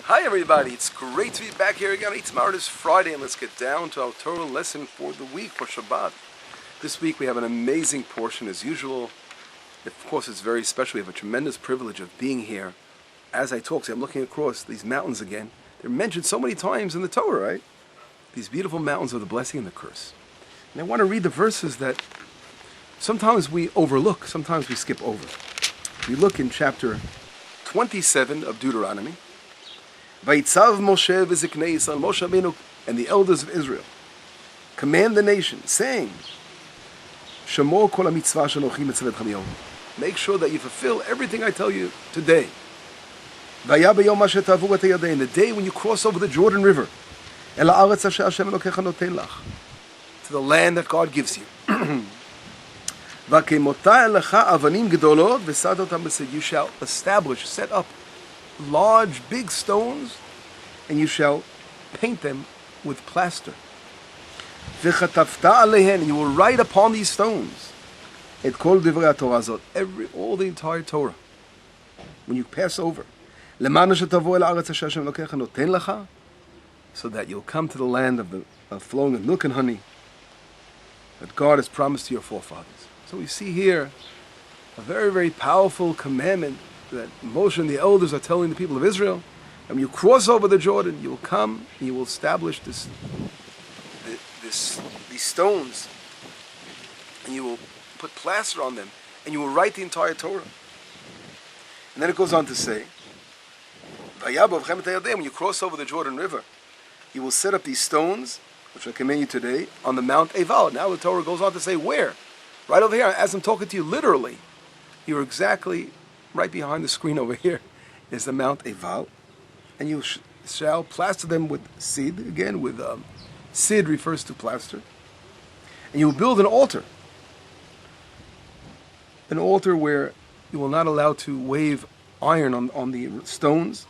Hi everybody, it's great to be back here again. Tomorrow is Friday and let's get down to our Torah lesson for the week, for Shabbat. This week we have an amazing portion as usual. Of course it's very special. We have a tremendous privilege of being here. As I talk, I'm looking across these mountains again. They're mentioned so many times in the Torah, right? These beautiful mountains of the blessing and the curse. And I want to read the verses that sometimes we overlook, sometimes we skip over. We look in chapter 27 of Deuteronomy. Vayitzav Moshe v'ziknei Yisrael, Moshe Rabbeinu and the elders of Israel command the nation, saying, Shamor kol hamitzvah shanochi mitzvetchem hayom. Make sure that you fulfill everything I tell you today. Vaya b'yom asher ta'avu et hayarden, the day when you cross over the Jordan River, el haaretz asher Hashem Elokecha noten lach, to the land that God gives you. V'kemotah elecha avanim gedolot v'sad otam b'sid. You shall establish, set up large, big stones, and you shall paint them with plaster. V'chatavta alehen, you will write upon these stones et kol divrei Torah zot, all the entire Torah. When you pass over, leman shetavo el haaretz asher Hashem Elokecha noten lecha, so that you'll come to the land of flowing with milk and honey that God has promised to your forefathers. So we see here a very, very powerful commandment that Moshe and the elders are telling the people of Israel. And when you cross over the Jordan, you will come and you will establish these stones, and you will put plaster on them, and you will write the entire Torah. And then it goes on to say, when you cross over the Jordan River, you will set up these stones, which I command you today, on the Mount Eval. Now the Torah goes on to say where? Right over here, as I'm talking to you, literally, you're exactly right behind the screen over here is the Mount Eval, and you shall plaster them with seed. Again, with seed refers to plaster. And you will build an altar where you will not allow to wave iron on the stones.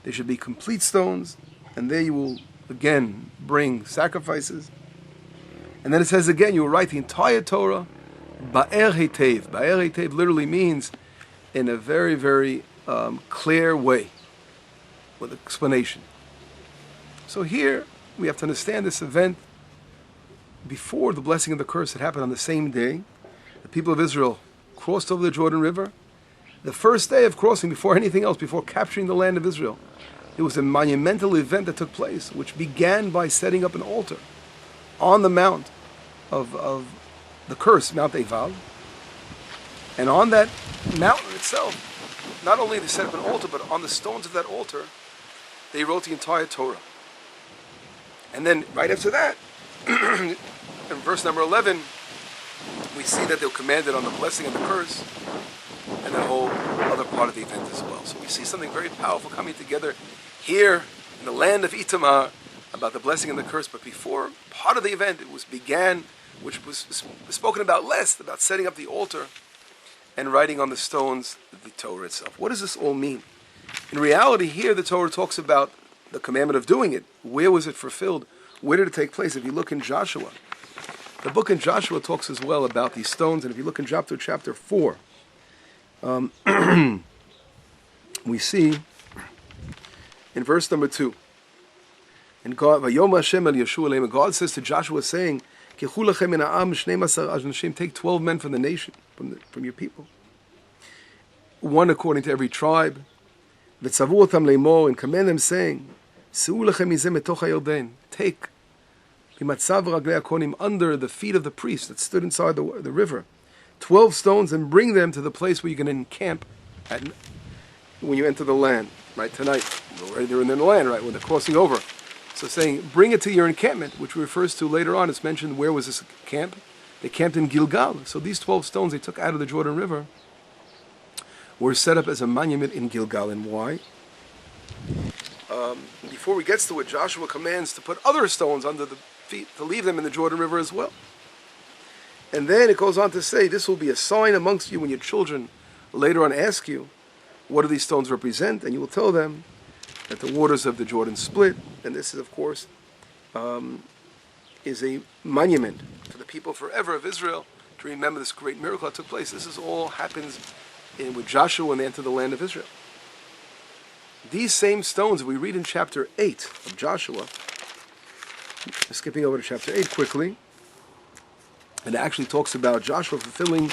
They should be complete stones, and there you will again bring sacrifices. And then it says again, you will write the entire Torah Ba'er Heitev. Ba'er Heitev literally means in a very, very clear way, with explanation. So here, we have to understand this event before the blessing and the curse. It happened on the same day. The people of Israel crossed over the Jordan River. The first day of crossing, before anything else, before capturing the land of Israel, it was a monumental event that took place, which began by setting up an altar on the mount of the curse, Mount Eval. And on that mountain itself, not only they set up an altar, but on the stones of that altar, they wrote the entire Torah. And then right after that, in verse number 11, we see that they were commanded on the blessing and the curse, and that whole other part of the event as well. So we see something very powerful coming together here in the land of Itamar about the blessing and the curse. But before part of the event, began, which was spoken about less, about setting up the altar and writing on the stones the Torah itself. What does this all mean? In reality, here the Torah talks about the commandment of doing it. Where was it fulfilled? Where did it take place? If you look in Joshua, the book in Joshua talks as well about these stones. And if you look in chapter 4, we see in verse number 2, and God says to Joshua, saying, take 12 men from the nation, from your people, one according to every tribe, and command them, saying, take under the feet of the priest that stood inside the river 12 stones, and bring them to the place where you're going to encamp when you enter the land. Right, tonight, they're in the land, right, when they're crossing over. So saying, bring it to your encampment, which refers to later on, it's mentioned, where was this camp? They camped in Gilgal. So these 12 stones they took out of the Jordan River were set up as a monument in Gilgal. And why? Before we get to it, Joshua commands to put other stones under the feet, to leave them in the Jordan River as well. And then it goes on to say, this will be a sign amongst you when your children later on ask you, what do these stones represent? And you will tell them that the waters of the Jordan split. And this is, of course, is a monument for the people forever of Israel to remember this great miracle that took place. This is all happens with Joshua when they enter the land of Israel. these same stones we read in chapter 8 of Joshua, skipping over to chapter 8 quickly, and it actually talks about Joshua fulfilling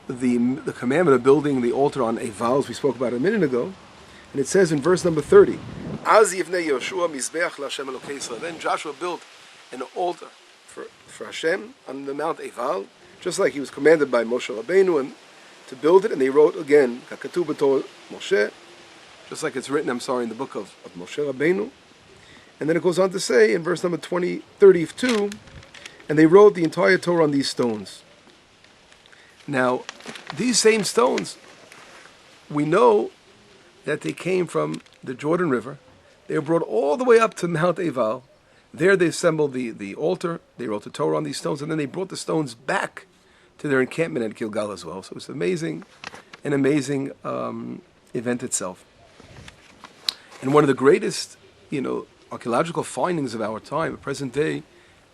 the commandment of building the altar on Eval, as we spoke about a minute ago. And it says in verse number 30, Az yivnei Yoshua mizbeach LaHashem Elokei Yisrael. Then Joshua built an altar for Hashem on the Mount Eval, just like he was commanded by Moshe Rabbeinu and to build it. And they wrote again, Kakatu b'Torah Moshe, just like it's written, in the book of Moshe Rabbeinu. And then it goes on to say in verse number 32, and they wrote the entire Torah on these stones. Now, these same stones, we know that they came from the Jordan River. They were brought all the way up to Mount Eval. There they assembled the altar. They wrote the Torah on these stones, and then they brought the stones back to their encampment at Gilgal as well. So it's an amazing event itself. And one of the greatest, archaeological findings of our time, the present day,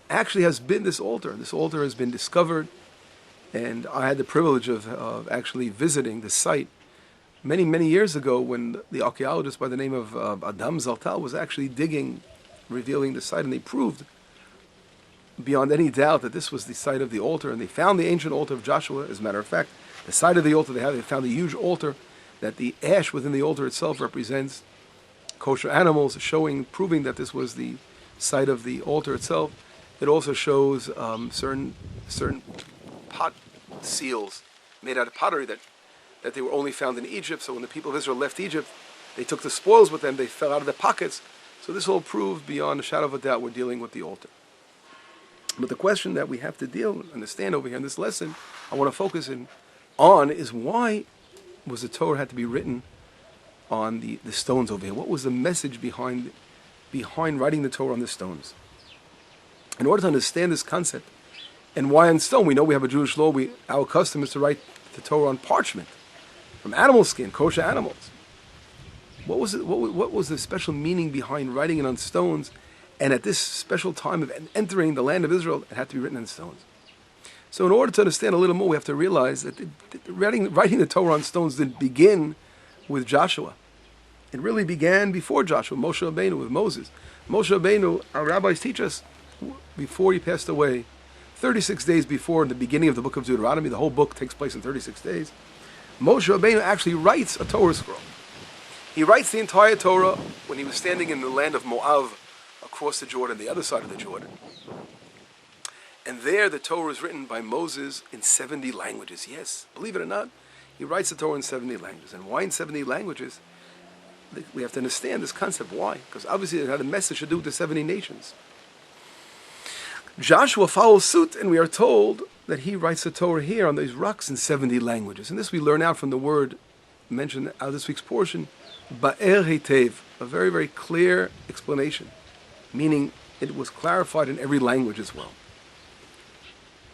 actually has been this altar. This altar has been discovered, and I had the privilege of actually visiting the site many, many years ago when the archaeologist by the name of Adam Zaltal was actually digging, revealing the site, and they proved beyond any doubt that this was the site of the altar, and they found the ancient altar of Joshua. As a matter of fact, the site of the altar they found a huge altar, that the ash within the altar itself represents kosher animals, proving that this was the site of the altar itself. It also shows certain pot seals made out of pottery that they were only found in Egypt. So when the people of Israel left Egypt, they took the spoils with them. They fell out of their pockets. So this all proved beyond a shadow of a doubt we're dealing with the altar. But the question that we have to understand over here in this lesson, I want to focus on is why was the Torah had to be written on the stones over here? What was the message behind writing the Torah on the stones? In order to understand this concept, and why on stone, we know we have a Jewish law. Our custom is to write the Torah on parchment, from animal skin, kosher animals. What was it? What was the special meaning behind writing it on stones? And at this special time of entering the land of Israel, it had to be written on stones. So in order to understand a little more, we have to realize that writing the Torah on stones didn't begin with Joshua. It really began before Joshua, Moshe Rabbeinu, with Moses. Moshe Rabbeinu, our rabbis teach us, before he passed away, 36 days before the beginning of the book of Deuteronomy, the whole book takes place in 36 days, Moshe Rabbeinu actually writes a Torah scroll. He writes the entire Torah when he was standing in the land of Moab, across the Jordan, the other side of the Jordan. And there the Torah is written by Moses in 70 languages. Yes, believe it or not, he writes the Torah in 70 languages. And why in 70 languages? We have to understand this concept. Why? Because obviously it had a message to do with the 70 nations. Joshua follows suit, and we are told that he writes the Torah here on these rocks in 70 languages. And this we learn out from the word mentioned out of this week's portion, Ba'er Heitev, a very, very clear explanation, meaning it was clarified in every language as well.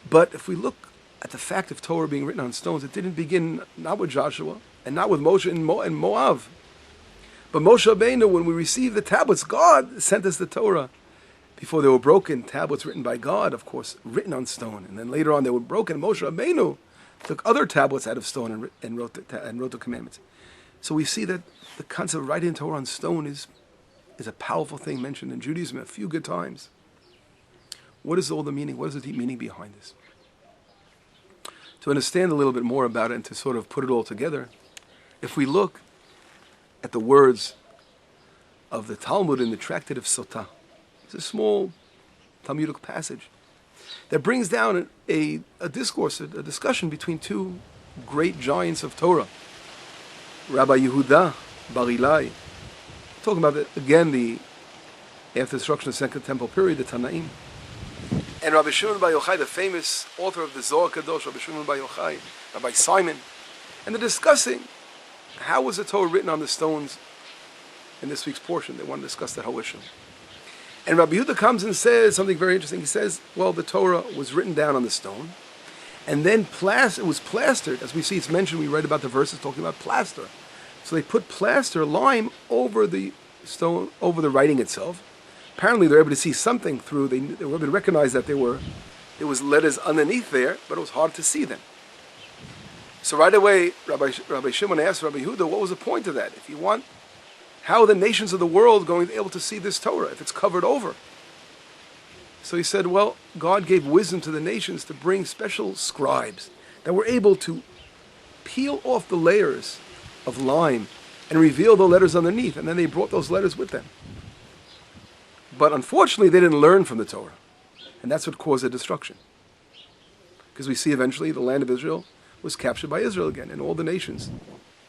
But if we look at the fact of Torah being written on stones, it didn't begin not with Joshua and not with Moshe and Moab. But Moshe Rabbeinu, when we received the tablets, God sent us the Torah. Before they were broken, tablets written by God, of course, written on stone. And then later on they were broken. Moshe Rabbeinu took other tablets out of stone and wrote the commandments. So we see that the concept of writing Torah on stone is a powerful thing mentioned in Judaism a few good times. What is all the meaning? What is the deep meaning behind this? To understand a little bit more about it and to sort of put it all together, if we look at the words of the Talmud in the Tractate of Sotah, it's a small Talmudic passage that brings down a discourse, a discussion between two great giants of Torah, Rabbi Yehuda Bar Ilai, talking about, again, after the destruction of the Second Temple period, the Tanaim, and Rabbi Shimon Bar Yochai, the famous author of the Zohar Kadosh, Rabbi Shimon Bar Yochai, Rabbi Simon, and they're discussing how was the Torah written on the stones in this week's portion. They want to discuss that whole issue. And Rabbi Yehuda comes and says something very interesting. He says, well, the Torah was written down on the stone, and then it was plastered. As we see, it's mentioned, we read about the verses talking about plaster. So they put plaster, lime, over the stone, over the writing itself. Apparently they were able to see something through. They were able to recognize that there was letters underneath there, but it was hard to see them. So right away, Rabbi Shimon asked Rabbi Yehuda, what was the point of that? If you want How are the nations of the world going to be able to see this Torah if it's covered over? So he said, well, God gave wisdom to the nations to bring special scribes that were able to peel off the layers of lime and reveal the letters underneath, and then they brought those letters with them. But unfortunately, they didn't learn from the Torah, and that's what caused their destruction. Because we see eventually the land of Israel was captured by Israel again, and all the nations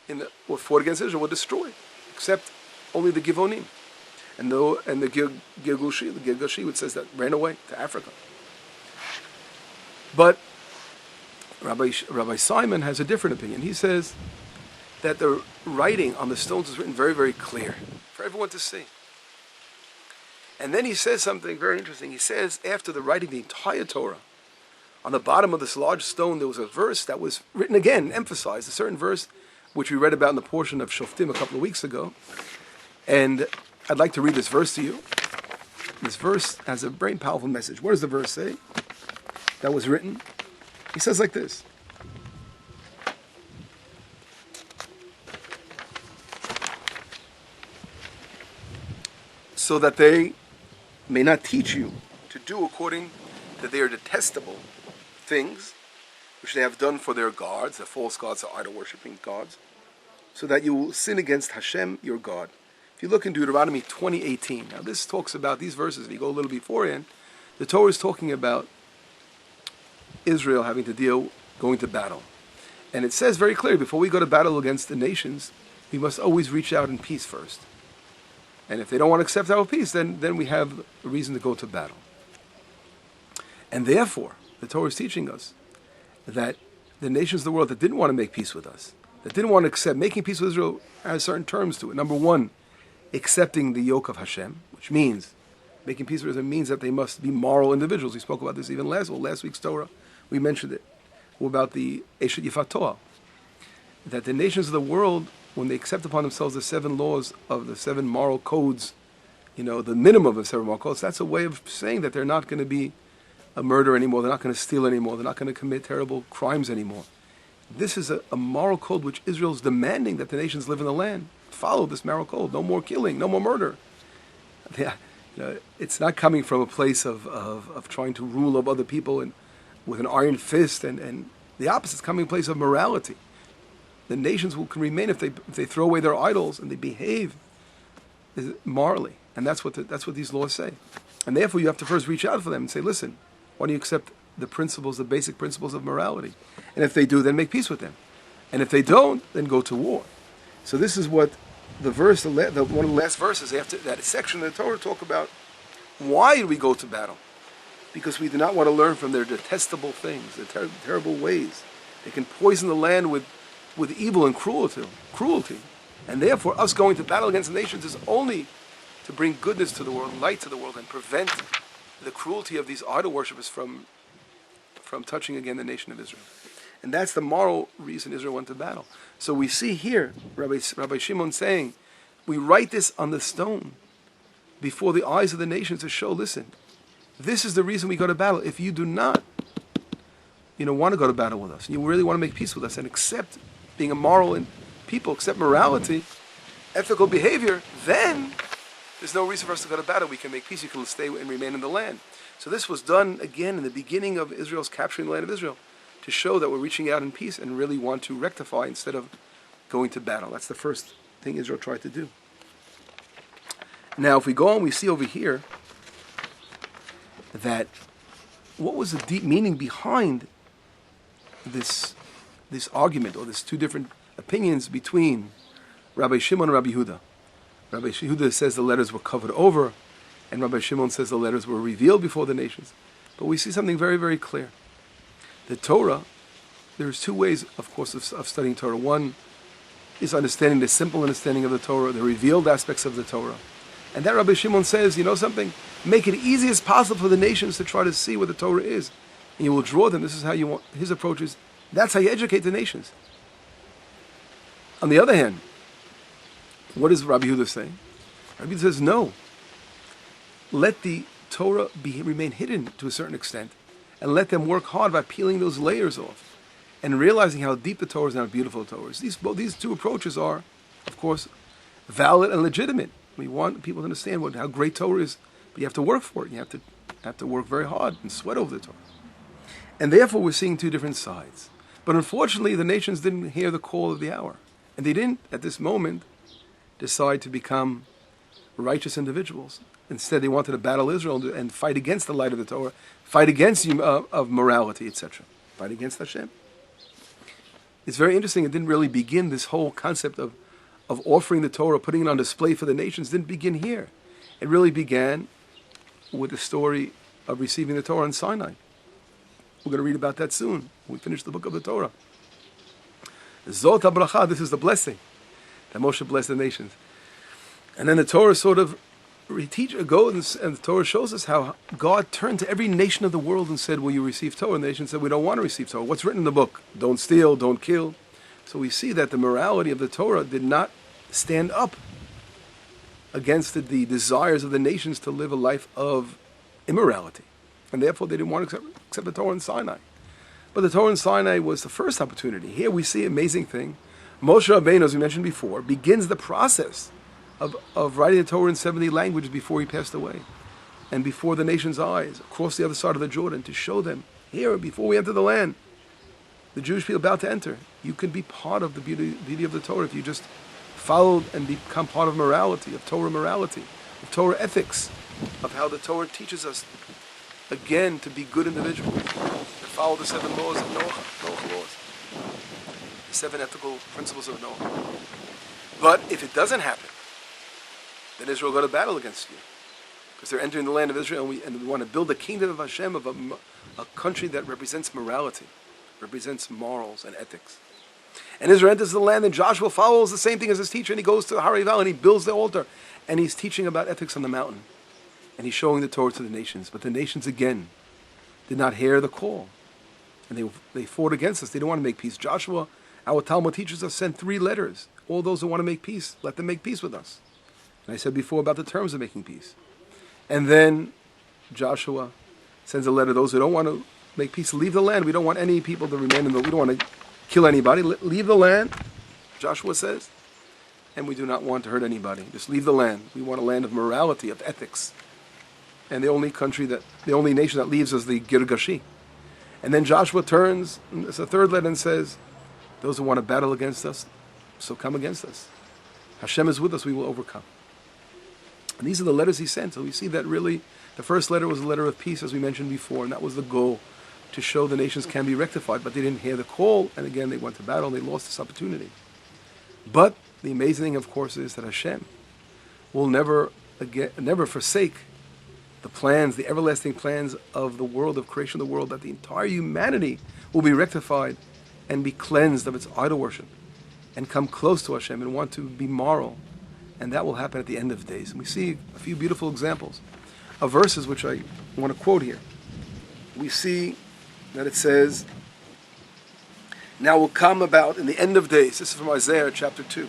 who fought against Israel were destroyed, except only the Givonim. And the Girgashi, which says that ran away to Africa. But Rabbi Simon has a different opinion. He says that the writing on the stones is written very, very clear for everyone to see. And then he says something very interesting. He says after the writing the entire Torah, on the bottom of this large stone there was a verse that was written again, emphasized, a certain verse which we read about in the portion of Shoftim a couple of weeks ago. And I'd like to read this verse to you. This verse has a very powerful message. What does the verse say that was written? He says like this. So that they may not teach you to do according to their detestable things, which they have done for their gods, the false gods, the idol-worshipping gods, so that you will sin against Hashem, your God. If you look in Deuteronomy 20:18, now this talks about these verses. If you go a little beforehand, the Torah is talking about Israel having to deal, going to battle. And it says very clearly, before we go to battle against the nations, we must always reach out in peace first. And if they don't want to accept our peace, then we have a reason to go to battle. And therefore, the Torah is teaching us that the nations of the world that didn't want to make peace with us, that didn't want to accept, making peace with Israel has certain terms to it. Number one, accepting the yoke of Hashem, which means, making peace with Israel means that they must be moral individuals. We spoke about this even last week's Torah. We mentioned it. About the Eshet Yifat Toa. That the nations of the world, when they accept upon themselves the 7 laws of the 7 moral codes, the minimum of 7 moral codes, that's a way of saying that they're not going to be a murderer anymore, they're not going to steal anymore, they're not going to commit terrible crimes anymore. This is a moral code which Israel is demanding that the nations live in the land. Follow this moral code. No more killing, no more murder. It's not coming from a place of trying to rule over other people and with an iron fist, and the opposite is coming from a place of morality. The nations can remain if they throw away their idols and they behave morally, and that's what these laws say. And therefore, you have to first reach out for them and say, "Listen, why don't you accept the principles, the basic principles of morality?" And if they do, then make peace with them. And if they don't, then go to war. So this is what the verse, one of the last verses after that section of the Torah talk about. Why do we go to battle? Because we do not want to learn from their detestable things, their terrible ways. They can poison the land with evil and cruelty. And therefore, us going to battle against the nations is only to bring goodness to the world, light to the world, and prevent the cruelty of these idol worshippers from touching again the nation of Israel. And that's the moral reason Israel went to battle. So we see here, Rabbi Shimon saying, we write this on the stone before the eyes of the nations to show, listen, this is the reason we go to battle. If you do not, want to go to battle with us, and you really want to make peace with us and accept being a moral people, accept morality, ethical behavior, then there's no reason for us to go to battle. We can make peace. You can stay and remain in the land. So this was done again in the beginning of Israel's capturing the land of Israel to show that we're reaching out in peace and really want to rectify instead of going to battle. That's the first thing Israel tried to do. Now, if we go on, we see over here that what was the deep meaning behind this argument, or this two different opinions between Rabbi Shimon and Rabbi Yehuda. Rabbi Yehuda says the letters were covered over, and Rabbi Shimon says the letters were revealed before the nations. But we see something very, very clear. The Torah, there's 2 ways, of course, of studying Torah. One is understanding the simple understanding of the Torah, the revealed aspects of the Torah. And that Rabbi Shimon says, something? Make it easy as possible for the nations to try to see what the Torah is. And you will draw them. This is how you want, his approach is, that's how you educate the nations. On the other hand, what does Rabbi Yehuda say? Rabbi Yehuda says, no. Let the Torah remain hidden to a certain extent, and let them work hard by peeling those layers off, and realizing how deep the Torah is and how beautiful the Torah is. These 2 approaches are, of course, valid and legitimate. We want people to understand how great Torah is, but you have to work for it. You have to work very hard and sweat over the Torah. And therefore we're seeing two different sides. But unfortunately the nations didn't hear the call of the hour. And they didn't, at this moment, decide to become righteous individuals. Instead, they wanted to battle Israel and fight against the light of the Torah, fight against of morality, etc. Fight against Hashem. It's very interesting. It didn't really begin, this whole concept of offering the Torah, putting it on display for the nations, didn't begin here. It really began with the story of receiving the Torah on Sinai. We're going to read about that soon when we finish the book of the Torah. Zot HaBracha, this is the blessing that Moshe blessed the nations. And then the Torah sort of goes, and the Torah shows us how God turned to every nation of the world and said, will you receive Torah? And the nation said, we don't want to receive Torah. What's written in the book? Don't steal, don't kill. So we see that the morality of the Torah did not stand up against the desires of the nations to live a life of immorality. And therefore they didn't want to accept the Torah in Sinai. But the Torah in Sinai was the first opportunity. Here we see an amazing thing. Moshe Rabbeinu, as we mentioned before, begins the process of writing the Torah in 70 languages before he passed away. And before the nation's eyes, across the other side of the Jordan, to show them, here, before we enter the land, the Jewish people about to enter, you can be part of the beauty of the Torah if you just followed and become part of morality, of Torah ethics, of how the Torah teaches us, again, to be good individuals, to follow the 7 laws of Noah laws, the 7 ethical principles of Noah. But if it doesn't happen, then Israel will go to battle against you, because they're entering the land of Israel, and we want to build a kingdom of Hashem, of a country that represents morality, represents morals and ethics. And Israel enters the land, and Joshua follows the same thing as his teacher, and he goes to the Har and he builds the altar, and he's teaching about ethics on the mountain, and he's showing the Torah to the nations. But the nations again did not hear the call, and they fought against us. They didn't want to make peace. Joshua, our Talmud teaches us, sent 3 letters. All those who want to make peace, let them make peace with us. And I said before about the terms of making peace. And then Joshua sends a letter to those who don't want to make peace. Leave the land. We don't want any people to remain in the. We don't want to kill anybody. Leave the land, Joshua says. And we do not want to hurt anybody. Just leave the land. We want a land of morality, of ethics. And the only nation that leaves is the Girgashi. And then Joshua turns, it's a 3rd letter, and says, those who want to battle against us, so come against us. Hashem is with us, we will overcome. And these are the letters he sent. So we see that really, the first letter was a letter of peace, as we mentioned before, and that was the goal, to show the nations can be rectified. But they didn't hear the call, and again they went to battle, and they lost this opportunity. But the amazing thing, of course, is that Hashem will never forsake the plans, the everlasting plans of the world, of creation of the world, that the entire humanity will be rectified and be cleansed of its idol worship and come close to Hashem and want to be moral. And that will happen at the end of days. And we see a few beautiful examples of verses which I want to quote here. We see that it says, now will come about in the end of days, this is from Isaiah chapter 2,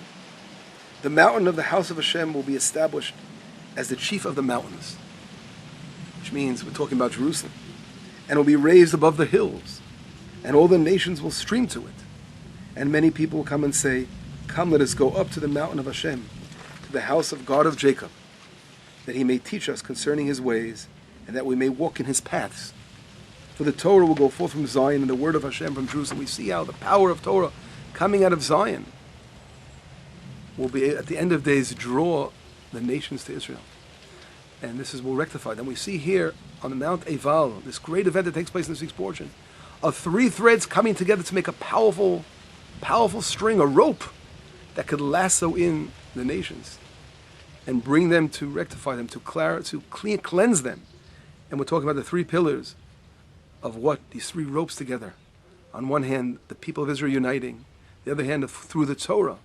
the mountain of the house of Hashem will be established as the chief of the mountains, which means we're talking about Jerusalem, and will be raised above the hills, and all the nations will stream to it. And many people will come and say, come, let us go up to the mountain of Hashem, to the house of God of Jacob, that he may teach us concerning his ways, and that we may walk in his paths. For the Torah will go forth from Zion, and the word of Hashem from Jerusalem. We see how the power of Torah coming out of Zion will be, at the end of days, draw the nations to Israel. And this will rectify. Then we see here on the Mount Eval, this great event that takes place in this week's portion, of 3 threads coming together to make a powerful string, a rope, that could lasso in the nations and bring them to rectify them, to cleanse them. And we're talking about the 3 pillars of what? These 3 ropes together. On one hand, the people of Israel uniting. The other hand, through the Torah.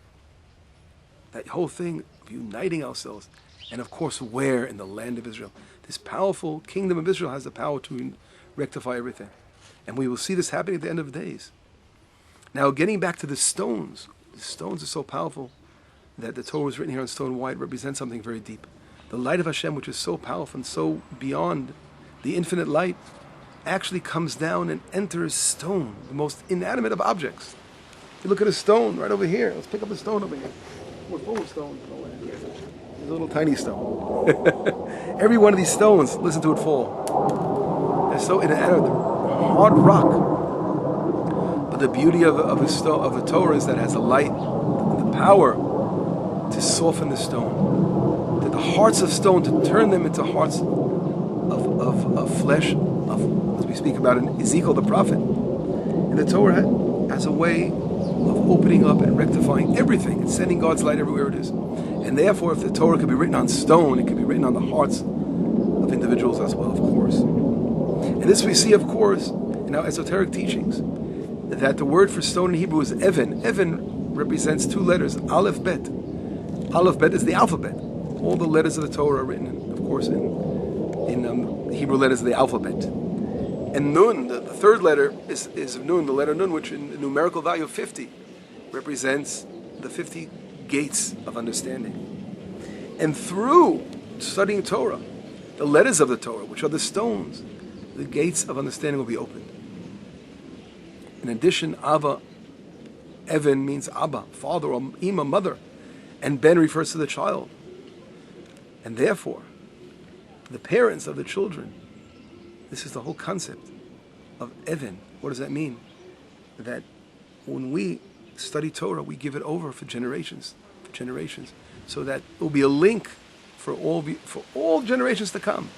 That whole thing of uniting ourselves. And of course, where? In the land of Israel. This powerful kingdom of Israel has the power to rectify everything. And we will see this happening at the end of the days. Now, getting back to the stones are so powerful that the Torah was written here on stone. Why? It represents something very deep. The light of Hashem, which is so powerful and so beyond the infinite light, actually comes down and enters stone, the most inanimate of objects. You look at a stone right over here. Let's pick up a stone over here. We're full of stones in the land. There's a little tiny stone. Every one of these stones, listen to it fall. They're so in an hard rock. But the beauty of the Torah is that it has the light, the power to soften the stone, to the hearts of stone, to turn them into hearts of flesh, as we speak about in Ezekiel the prophet. And the Torah has a way of opening up and rectifying everything and sending God's light everywhere it is. And therefore, if the Torah could be written on stone, it could be written on the hearts of individuals as well, of course. And this we see, of course, in our esoteric teachings, that the word for stone in Hebrew is Evan. Evan represents two letters, Aleph Bet. Aleph Bet is the alphabet. All the letters of the Torah are written, of course, in Hebrew letters of the alphabet. And Nun, the third letter, is of Nun, the letter Nun, which in the numerical value of 50 represents the 50 gates of understanding. And through studying Torah, the letters of the Torah, which are the stones, the gates of understanding will be opened. In addition, Ava, Evan means Abba, father, or Ima, mother, and Ben refers to the child. And therefore, the parents of the children, this is the whole concept of Evan. What does that mean? That when we study Torah, we give it over for generations, so that it will be a link for all generations to come.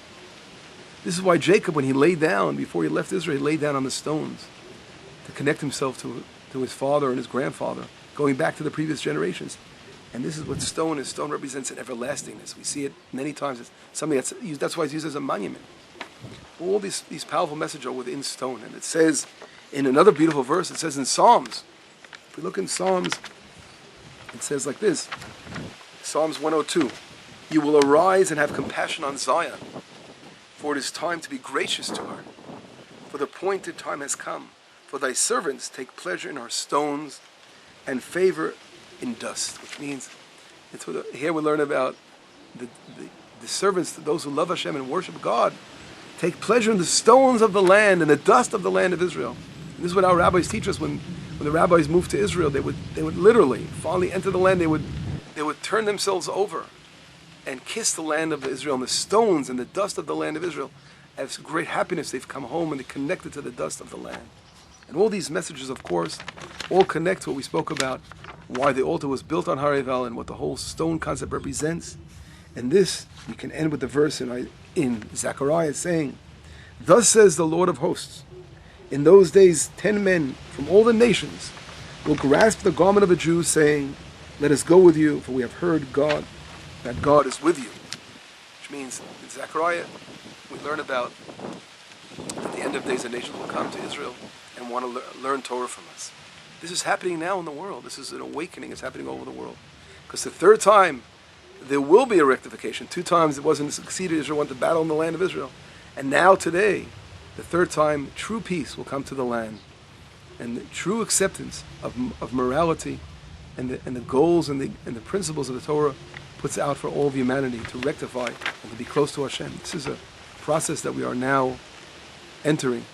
This is why Jacob, when he lay down, before he left Israel, he lay down on the stones to connect himself to his father and his grandfather, going back to the previous generations. And this is what stone is. Stone represents an everlastingness. We see it many times. It's something that's why it's used as a monument. All these powerful messages are within stone. And it says in another beautiful verse, it says in Psalms, if we look in Psalms, it says like this, Psalms 102, "You will arise and have compassion on Zion, for it is time to be gracious to her. For the appointed time has come. For thy servants take pleasure in her stones and favor in dust," which means, here we learn about the servants, those who love Hashem and worship God, take pleasure in the stones of the land and the dust of the land of Israel. And this is what our rabbis teach us. When the rabbis moved to Israel, they would literally finally enter the land. They would turn themselves over and kiss the land of Israel and the stones and the dust of the land of Israel. As great happiness, they've come home and they're connected to the dust of the land. And all these messages, of course, all connect to what we spoke about, why the altar was built on Har Eival and what the whole stone concept represents. And this, you can end with the verse in Zechariah saying, "Thus says the Lord of hosts, in those days 10 men from all the nations will grasp the garment of a Jew, saying, let us go with you, for we have heard that God is with you." Which means, in Zechariah, we learn about at the end of days the nations will come to Israel and want to learn Torah from us. This is happening now in the world. This is an awakening. It's happening all over the world. Because the third time, there will be a rectification. 2 times it wasn't succeeded. Israel went to battle in the land of Israel. And now today, the third time, true peace will come to the land. And the true acceptance of morality and the goals and the principles of the Torah puts out for all of humanity to rectify and to be close to Hashem. This is a process that we are now entering.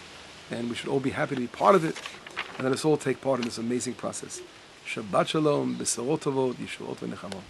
And we should all be happy to be part of it. And let us all take part in this amazing process. Shabbat Shalom, Besorot Tovot, Yeshuot V'Nechamot.